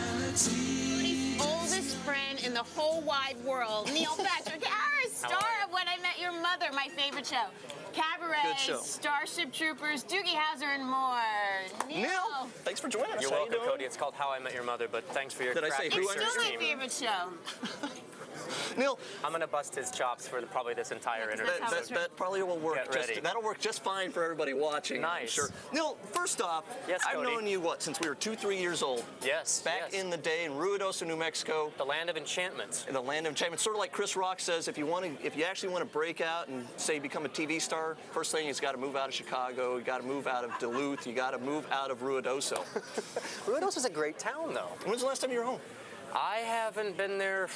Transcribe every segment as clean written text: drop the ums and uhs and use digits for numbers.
Cody's oldest friend in the whole wide world, Neil Patrick Harris, star of When I Met Your Mother, my favorite show. Cabaret, show. Starship Troopers, Doogie Howser, and more. Neil, thanks for joining us. You're How welcome, you doing? Cody. It's called How I Met Your Mother, but thanks for your Did I say crappy who It's I still my team. favorite show. Neil, I'm going to bust his chops for probably this entire interview. That's how it's that probably will work. Get ready. That'll work just fine for everybody watching. I'm Nice. sure. Neil, first off, Yes, I've Cody. known you since we were 2-3 years old. Yes. Back yes. in the day in Ruidoso, New Mexico. the land of enchantment. In the land of enchantment, sort of like Chris Rock says, if you actually want to break out and say become a TV star, first thing is got to move out of Chicago, you got to move out of Duluth, you got to move out of Ruidoso. Ruidoso is a great town, though. When's the last time you were home? I haven't been there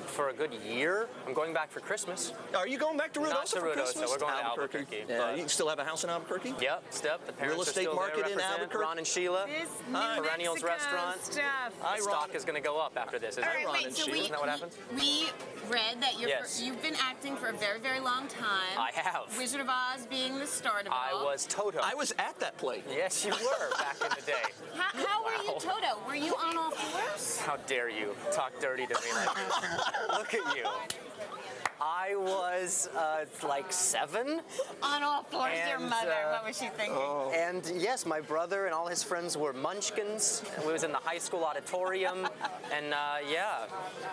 for a good year. I'm going back for Christmas. Are you going back to Ruidoso Not to for Ruidoso. Christmas? We're going to Albuquerque. Yeah, but- you still have a house in Albuquerque? Yep, Step. The parents Real estate are still market there in represent Albuquerque? Ron and Sheila. This New Perennials Mexico restaurant. stuff. Hi, The Ron. stock is going to go up after this, isn't All it? right, Ron wait, and so Sheila. Isn't that what happened? we read that Yes. you've been acting for a very, very long time. I have. Wizard of Oz being the start of it I all. was Toto. I was at that play. Yes, you were back in the day. How were you Wow. Toto? Were you on all fours? How dare you talk dirty to me like this? Look at you. I was like 7. On all fours, your And, mother. What was she thinking? And yes, my brother and all his friends were munchkins. We was in the high school auditorium. And yeah.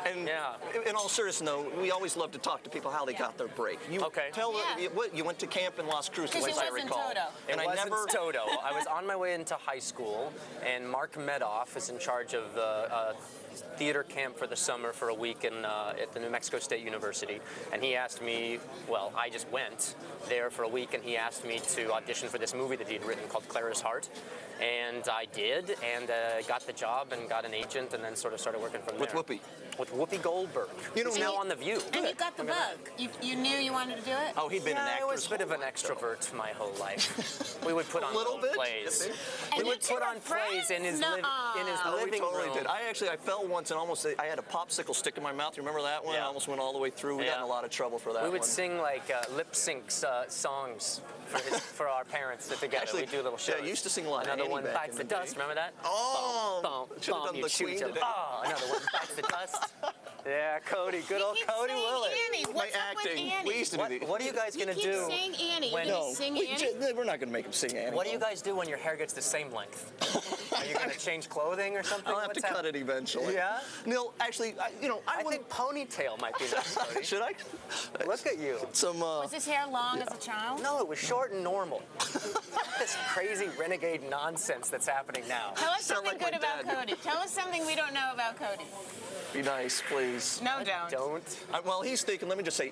And Yeah. in all seriousness, though, we always love to talk to people how they got their break. You Okay. tell Yeah. you went to camp in Las Cruces, Because as it I wasn't recall. Toto. And It I wasn't never Toto. I was on my way into high school, and Mark Medoff is in charge of the theater camp for the summer for a week at the New Mexico State University. And he asked me, well, I just went there for a week, and he asked me to audition for this movie that he'd written called Clara's Heart. And I did, and got the job and got an agent, and then sort of started working from with there. Whoopi. With Whoopi Goldberg. You know, Who's now- now on The View. And you got the bug. You knew you wanted to do it? Oh, he'd been an Yeah, actor. I was a bit of an extrovert my whole life. We would put on little little bit? plays. And We you would two put were on plays in his, friends? in his Oh, we living totally room. did. I fell once and almost, I had a popsicle stick in my mouth. You remember that one? Yeah. I almost went all the way through. We got in a Yeah. lot of trouble for that We would one. sing like lip sync songs for our parents together. Actually, We'd do little shows. yeah, I used to sing a lot of Another Annie one back bites in the the dust. day. Remember that? Oh, Bump, should've bump, done you the shoot Queen each other. today. Oh, another one bites the dust. Yeah, Cody, good old He Cody keeps saying Willett. Annie. My What's up with acting. Annie? We used to do the. What are you guys You gonna keep do? saying Annie. when- You're No, gonna sing we Annie? we're not going to make him sing Annie. What do you guys do when your hair gets the same length? Are you gonna change clothing or something? I'll have to cut it eventually. Yeah? Neil, actually, I wouldn't. think ponytail might be next, Cody. Should I? Look at you. Some. Was his hair long as a child? No, it was short and normal. Not this crazy renegade nonsense that's happening now. Tell us Sound something like good my about dad. Cody. Tell us something we don't know about Cody. Be nice, please. No, don't. Don't. Well, he's thinking, let me just say,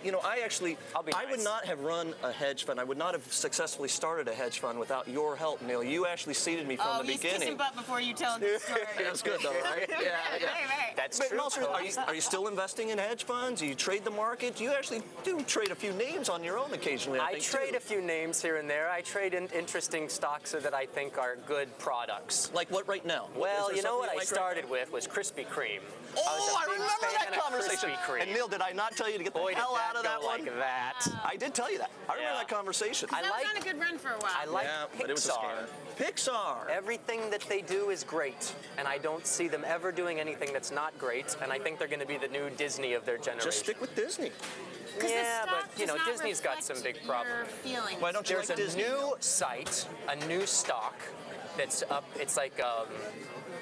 I'll be I would nice. not have run a hedge fund. I would not have successfully started a hedge fund without your help, Neil. You actually seeded me from Oh, the he's kissing beginning. butt before you tell the story. That's good, though, right? Yeah. Right. That's But true. also, Cody. are you still investing in hedge funds? Do you trade the market? Do you actually do trade a few names on your own occasionally? I think, trade too. a few names here and there. I trade in interesting stocks that I think are good products. Like what right now? Well, Is there you know something what I like right started now? with was Krispy Kreme. Oh, I was a big remember fan that of conversation. Krispy Kreme. And Neil, did I not tell you to get the Boy, hell did out of that go one? like that. I did tell you that. I remember Yeah. that conversation. I That was like- on a good run for a while. I like yeah, but it was a Pixar. scam. Pixar. Everything that they do is great, and I don't see them ever doing anything that's not great, and I think they're going to be the new Disney of their generation. Just stick with Disney. 'Cause the Yeah, stock but, you does know, not Disney's got some reflect big problems. your feelings. Why don't you There's like a Disney? new site, a new stock that's up. It's like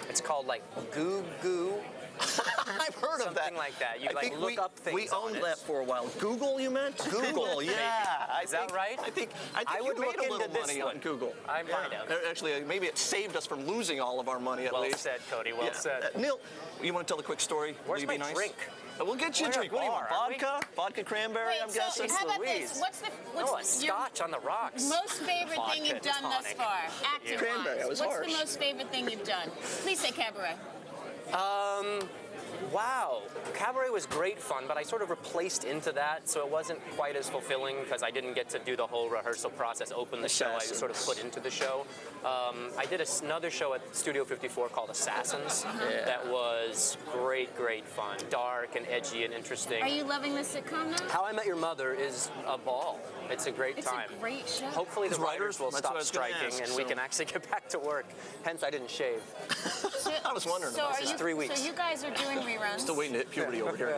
it's called like Goo Goo. I've heard of that. Something like that. You I like think look up things We on owned it. that for a while. Google, you meant? Google, yeah. Is that right? I think I you would made look a little into this money one. on Google. I might have. Actually, maybe it saved us from losing all of our money at Well least. said, Cody. Well Yeah. said. Neil, you want to tell a quick story? Where's Will you be my nice? drink? We'll get you a We're at drink. a What do you want? bar, aren't we? Vodka? Vodka cranberry, Wait, I'm so guessing? how about Louise. this? What's No, a your scotch on the rocks. most favorite Vodka thing you've and done thus tonic. far? Acting Cranberry, that was What's harsh. the most favorite thing you've done? Please say cabaret. Wow, Cabaret was great fun, but I sort of replaced into that, so it wasn't quite as fulfilling because I didn't get to do the whole rehearsal process, open the show. I was sort of put into the show. I did another show at Studio 54 called Assassins. That was great fun, dark and edgy and interesting. Are you loving the sitcom now? How I Met Your Mother is a ball. It's a great time. It's a great show. Hopefully the writers will That's what I stop was gonna striking ask, and we can actually get back to work. Hence, I didn't shave. I was wondering So about are this. you, 3 weeks. So you guys are doing reruns? Still waiting to hit puberty over here.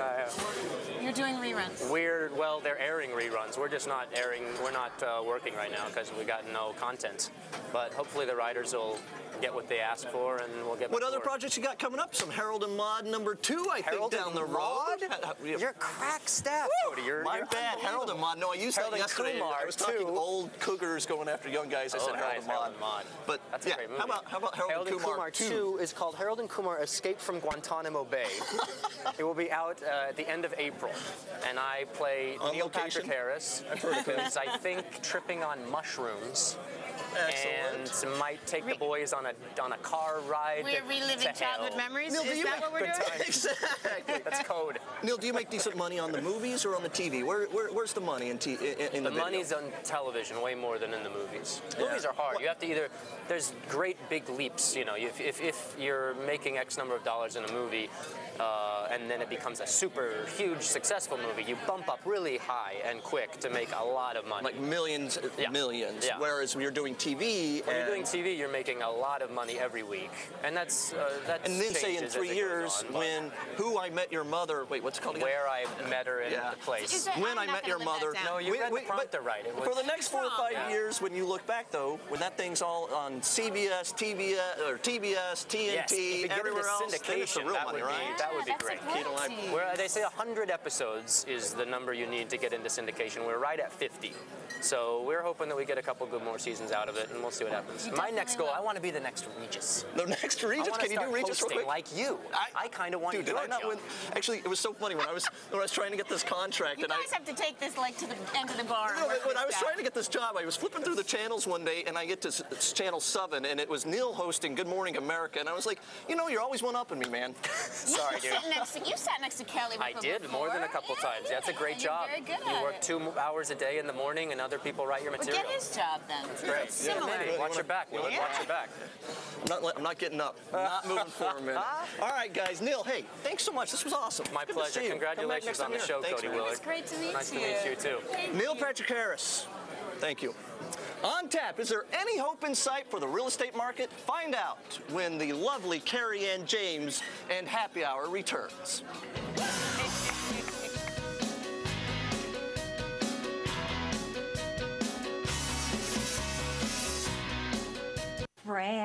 You're doing reruns. Well, they're airing reruns. We're just not airing. We're not working right now because we got no content. But hopefully the writers will get what they ask for, and we'll get. What back other to work. projects you got coming up? Some Harold and Maude #2, I Harold think, down and the Maude? road. You're crack staff, Cody. You're My bad, Harold and Maude. No, I used Harold that and yesterday. Kumar, I was talking too. old cougars going after young guys. I said nice, Harold and Maude. But That's yeah, a great movie. how about Harold and Kumar 2 is called Harold and Kumar Escape from Guantanamo Bay. It will be out at the end of April. And I play On Neil location? Patrick Harris, who's, I think, tripping on mushrooms. Excellent. And might take the boys on a car ride. We're reliving to hell. childhood memories. Neil, do Is you that what we're Good doing? times. Exactly. That's code. Neil, do you make decent money on the movies or on the TV? Where's the money in the The video? money's on television way more than in the movies. Movies are hard. You have to either. There's great big leaps. You know, if you're making X number of dollars in a movie, and then it becomes a super huge successful movie, you bump up really high and quick to make a lot of money. Like millions. Yeah. Whereas when you're doing TV, When you're doing TV, you're making a lot of money every week, and that's and then say in changes as 3 it years goes on, but when Who I Met Your Mother. Wait, what's it called again? Where I met her in Yeah. the place. Is that- When I'm I not Met gonna Your live that Mother. down. No, you read the prompter but right. It was, for the next 4 or 5 Yeah. years, when you look back though, when that thing's all on CBS, TBS, TNT, yes, if you get everywhere into else, then it's the syndication, real that money, would be right? that would be That's great. a royalty. Where they say 100 episodes is the number you need to get into syndication. We're right at 50. So we're hoping that we get a couple good more seasons out of it, and we'll see what happens. You My next definitely goal, will. I want to be the next Regis. The next I Regis, want can to you do start Regis real hosting quick? like you. I kind of want Dude, your did I not job. win? Actually, it was so funny when I was trying to get this contract, You and I. guys have to take this like to the end of the bar. No, when I was trying to get this job, I was flipping through the channels one day, and I get to channel 7, and it was Neil hosting Good Morning America, and I was like, you know, you're always one-upping me, man. Sorry, dude. You sat next to Kelly. I did more than a couple times. That's a great and you're job. Very good You at work it. 2 hours a day in the morning, and other people write your Well, material. get his job then. Great. It's similar. Maybe. Watch your back. Willard. Yeah. Watch your back. I'm not getting up. I'm not moving forward, man. All right, guys. Neil, hey, thanks so much. This was awesome. My Good to pleasure. see you. Come back Congratulations next on time the here. show, Thanks, Cody man. Willard. It's great to meet Nice you. to meet you, too. Thank Neil you. Patrick Harris. Thank you. On tap, is there any hope in sight for the real estate market? Find out when the lovely Carrie Ann James and Happy Hour returns. Brand.